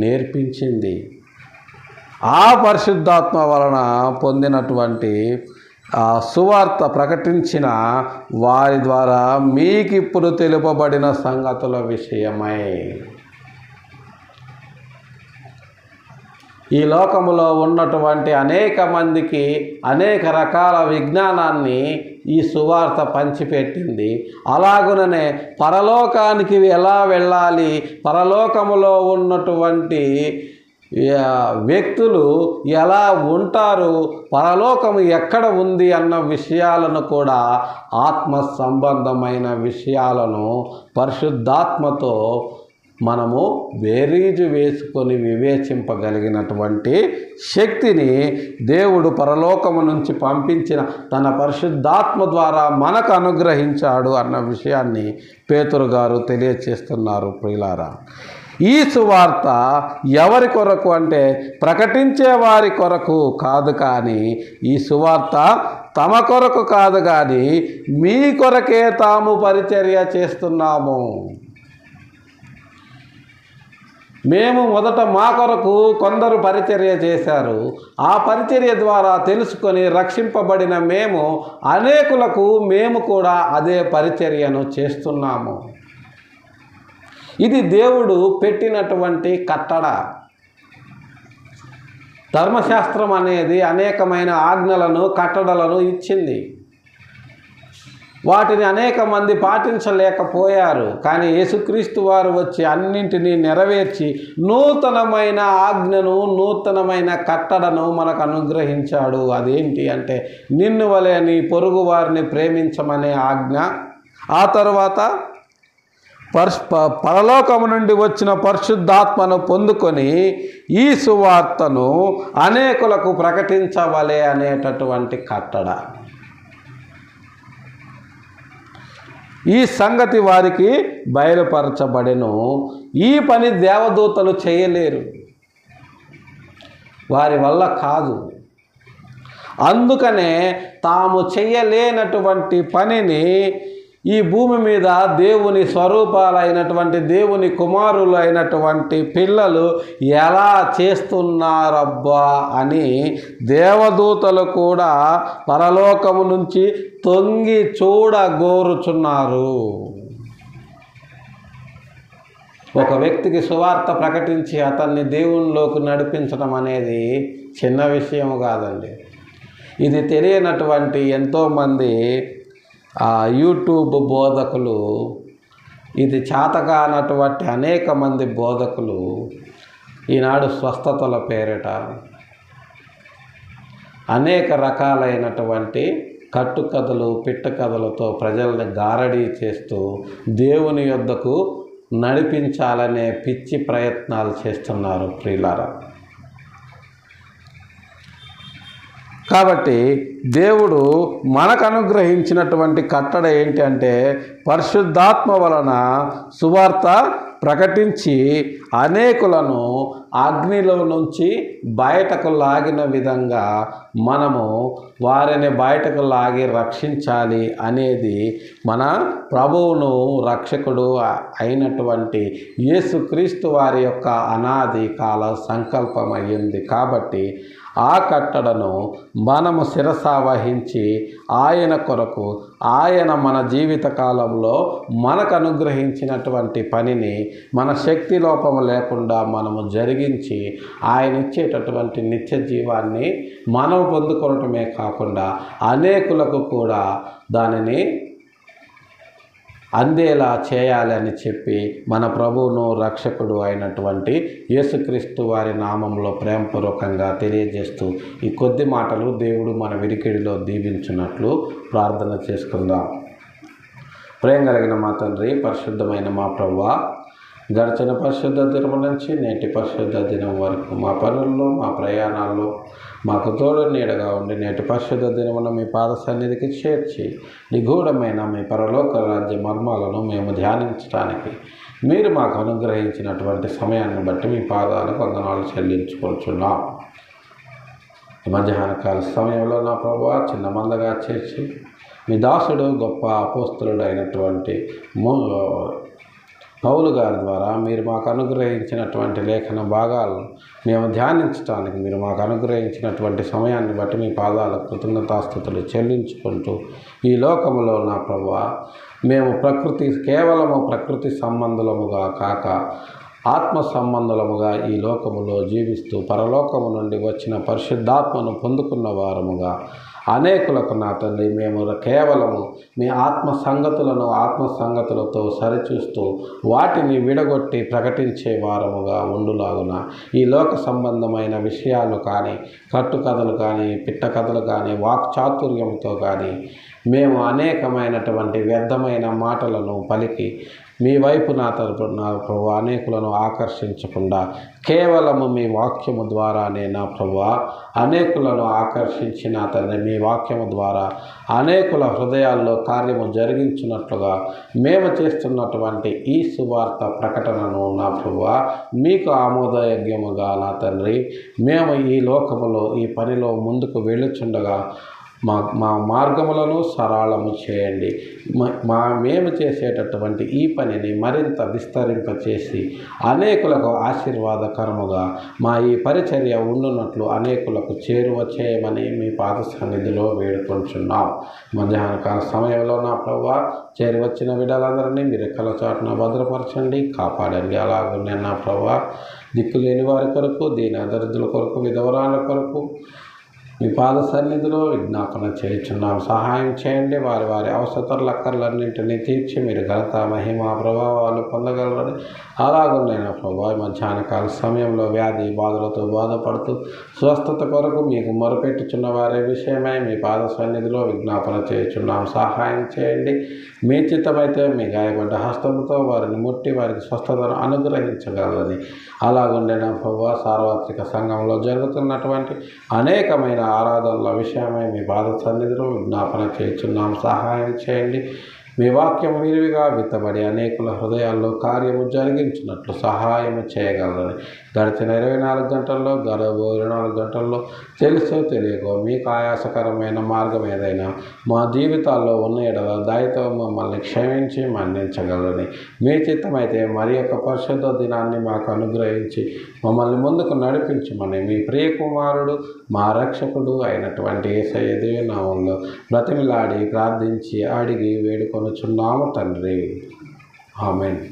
నేర్పించింది. ఆ పరిశుద్ధాత్మ వలన పొందినటువంటి సువార్త ప్రకటించిన వారి ద్వారా మీకిప్పుడు తెలుపబడిన సంగతుల విషయమై ఈ లోకములో ఉన్నటువంటి అనేక మందికి అనేక రకాల విజ్ఞానాన్ని ఈ సువార్త పంచిపెట్టింది. అలాగుననే పరలోకానికి ఎలా వెళ్ళాలి, పరలోకములో ఉన్నటువంటి వ్యక్తులు ఎలా ఉంటారు, పరలోకము ఎక్కడ ఉంది అన్న విషయాలను కూడా, ఆత్మ సంబంధమైన విషయాలను పరిశుద్ధాత్మతో మనము బేరీజు వేసుకొని వివేచింపగలిగినటువంటి శక్తిని దేవుడు పరలోకము నుంచి పంపించిన తన పరిశుద్ధాత్మ ద్వారా మనకు అనుగ్రహించాడు అన్న విషయాన్ని పేతురు గారు తెలియచేస్తున్నారు. ప్రియులారా, ఈ సువార్త ఎవరి కొరకు అంటే ప్రకటించే వారి కొరకు కాదు, కానీ ఈ సువార్త తమ కొరకు కాదు, కానీ మీ కొరకే తాము పరిచర్య చేస్తున్నాము. మేము మొదట మా కొరకు కొందరు పరిచర్య చేశారు. ఆ పరిచర్య ద్వారా తెలుసుకొని రక్షింపబడిన మేము అనేకులకు మేము కూడా అదే పరిచర్యను చేస్తున్నాము. ఇది దేవుడు పెట్టినటువంటి కట్టడ. ధర్మశాస్త్రం అనేది అనేకమైన ఆజ్ఞలను కట్టడలను ఇచ్చింది. వాటిని అనేక మంది పాటించలేకపోయారు. కానీ యేసుక్రీస్తు వారు వచ్చి అన్నింటినీ నెరవేర్చి నూతనమైన ఆజ్ఞను, నూతనమైన కట్టడను మనకు అనుగ్రహించాడు. అదేంటి అంటే నిన్ను వలె నీ పొరుగు వారిని ప్రేమించమనే ఆజ్ఞ. ఆ తర్వాత పరలోకము నుండి వచ్చిన పరిశుద్ధాత్మను పొందుకొని ఈ సువార్తను అనేకులకు ప్రకటించవలే అనేటటువంటి కట్టడ. ఈ సంగతి వారికి బయలుపరచబడెను. ఈ పని దేవదూతలు చేయలేరు, వారి వల్ల కాదు. అందుకనే తాము చేయలేనటువంటి పనిని ఈ భూమి మీద దేవుని స్వరూపాలైనటువంటి దేవుని కుమారులు అయినటువంటి పిల్లలు ఎలా చేస్తున్నారబ్బా అని దేవదూతలు కూడా పరలోకము నుంచి తొంగి చూడగోరుచున్నారు. ఒక వ్యక్తికి సువార్త ప్రకటించి అతన్ని దేవునిలోకి నడిపించడం అనేది చిన్న విషయం కాదండి. ఇది తెలియనటువంటి ఎంతోమంది యూట్యూబ్ బోధకులు, ఇది చేతకానటువంటి అనేక మంది బోధకులు ఈనాడు స్వస్థతల పేరిట అనేక రకాలైనటువంటి కట్టుకథలు, పిట్టకథలతో ప్రజల్ని గారడీ చేస్తూ దేవుని యొద్దకు నడిపించాలనే పిచ్చి ప్రయత్నాలు చేస్తున్నారు. ప్రియులారా, కాబట్టి దేవుడు మనకు అనుగ్రహించినటువంటి కట్టడ ఏంటి అంటే పరిశుద్ధాత్మ వలన సువార్త ప్రకటించి అనేకులను అగ్నిలో నుంచి బయటకు లాగిన విధంగా మనము వారిని బయటకు లాగి రక్షించాలి అనేది మన ప్రభువును రక్షకుడు అయినటువంటి యేసుక్రీస్తు వారి యొక్క అనాది కాల సంకల్పం అయ్యింది. కాబట్టి ఆ కట్టడను మనము శిరసావహించి ఆయన కొరకు, ఆయన మన జీవిత కాలంలో మనకు అనుగ్రహించినటువంటి పనిని మన శక్తి లోపము లేకుండా మనము జరిగించి ఆయన ఇచ్చేటటువంటి నిత్య జీవాన్ని మనం పొందుకోవటమే కాకుండా అనేకులకు కూడా దానిని అందేలా చేయాలి అని చెప్పి మన ప్రభువును రక్షకుడు అయినటువంటి యేసుక్రీస్తు వారి నామంలో ప్రేమపూర్వకంగా తెలియజేస్తూ ఈ కొద్ది మాటలు దేవుడు మన వినికిడిలో దీవించినట్లు ప్రార్థన చేసుకుందాం. ప్రేమ కలిగిన మా తండ్రి, పరిశుద్ధమైన మా ప్రభువా, గడిచిన పరిశుద్ధ దినం నుంచి నేటి పరిశుద్ధ దినం వరకు మా పనుల్లో, మా ప్రయాణాల్లో మాకు తోడు నీడగా ఉండి నేటి పరిశుద్ధ దినమున మీ పాద సన్నిధికి చేర్చి నిగూఢమైన మీ పరలోక రాజ్య మర్మాలను మేము ధ్యానించడానికి మీరు మాకు అనుగ్రహించినటువంటి సమయాన్ని బట్టి మీ పాదాలకు వందనాలు చెల్లించుకుంటున్నాం. ఈ మధ్యాహ్న కాల సమయంలో నా ప్రభువా చిన్న మందగా చేర్చి మీ దాసుడు గొప్ప అపోస్తలుడు అయినటువంటి పౌలు గారి ద్వారా మీరు మాకు అనుగ్రహించినటువంటి లేఖన భాగాలను మేము ధ్యానించడానికి మీరు మాకు అనుగ్రహించినటువంటి సమయాన్ని బట్టి మీ పాదాల కృతజ్ఞతాస్తుతులు చెల్లించుకుంటూ ఈ లోకములో నా ప్రభువా మేము కేవలము ప్రకృతి సంబంధులముగా కాక ఆత్మ సంబంధులముగా ఈ లోకములో జీవిస్తూ పరలోకము నుండి వచ్చిన పరిశుద్ధాత్మను పొందుకున్న వారముగా అనేకులకు నా తండ్రి మేము కేవలము మీ ఆత్మ సంగతులతో సరిచూస్తూ వాటిని విడగొట్టి ప్రకటించే వారముగా ఉండులాగున ఈ లోక సంబంధమైన విషయాలు కానీ కట్టుకథలు కానీ పిట్టకథలు కానీ వాక్చాతుర్యంతో కానీ మేము అనేకమైనటువంటి వ్యర్థమైన మాటలను పలికి మీ వైపు నా ప్రభు అనేకులను ఆకర్షించకుండా కేవలము మీ వాక్యము ద్వారానే నా ప్రభు అనేకులను ఆకర్షించి నా తండ్రి మీ వాక్యము ద్వారా అనేకుల హృదయాల్లో కార్యము జరిగించినట్లుగా మేము చేస్తున్నటువంటి ఈ సువార్త ప్రకటనను నా ప్రభు మీకు ఆమోదయోగ్యముగా నా తండ్రి మేము ఈ లోకములో ఈ పనిలో ముందుకు వెళ్ళుచుండగా మా మార్గములను సరళము చేయండి. మేము చేసేటటువంటి ఈ పనిని మరింత విస్తరింపచేసి అనేకులకు ఆశీర్వాదకరముగా మా ఈ పరిచర్య ఉండునట్లు అనేకులకు చేరువ చేయమని మీ పాద సన్నిధిలో వేడుకొంచున్నాం. మధ్యాహ్న కాల సమయంలో నా ప్రభువా చేరువచ్చిన బిడ్డలందరినీ మీరు రెక్కల చాటున భద్రపరచండి, కాపాడండి. అలాగే నా ప్రభువా దిక్కులేని వారి కొరకు, దీన దరిద్రుల కొరకు, విధవరాల కొరకు మీ పాద సన్నిధిలో విజ్ఞాపన చేయుచున్నాం. సహాయం చేయండి. వారి అవసరతల అక్కర్లన్నింటినీ తీర్చి మీరు ఘనత మహిమ ప్రభావాలు పొందగలరని అలాగున్నైనా ప్రభావ మధ్యాహ్న కాల సమయంలో వ్యాధి బాధలతో బాధపడుతూ స్వస్థత కొరకు మీకు మొరపెట్టుచున్న వారి విషయమై మీ పాద సన్నిధిలో విజ్ఞాపన చేయుచున్నాం. సహాయం చేయండి. మీ చిత్తమైతే మీ గాయపడ్డ హస్తముతో వారిని ముట్టి వారికి స్వస్థతను అనుగ్రహించగలరని అలాగుండేనా ప్రభావ సార్వత్రిక సంఘంలో జరుగుతున్నటువంటి అనేకమైన ఆరాధనల విషయమై మీ పాద సన్నిధిలో విజ్ఞాపన చేస్తున్నాం. సహాయం చేయండి. మీ వాక్యం విరివిగా విత్తబడి అనేకుల హృదయాల్లో కార్యము జరిగించినట్లు సహాయము చేయగలరని గడిచిన 24 గంటల్లో 24 గంటల్లో తెలుసో తెలియకో మీకు ఆయాసకరమైన మార్గం ఏదైనా మా జీవితాల్లో ఉన్న ఎడల దయతో మమ్మల్ని క్షమించి మన్నించగలరని మీ చిత్తమైతే మరి యొక్క పరిశుద్ధ దినాన్ని మాకు అనుగ్రహించి మమ్మల్ని ముందుకు నడిపించమని మీ ప్రియ కుమారుడు మా రక్షకుడు అయినటువంటి యేసయ్య దివ్య నామములో బ్రతిమిలాడి ప్రార్థించి అడిగి వేడుకొనుచున్నాము తండ్రి. ఆమేన్.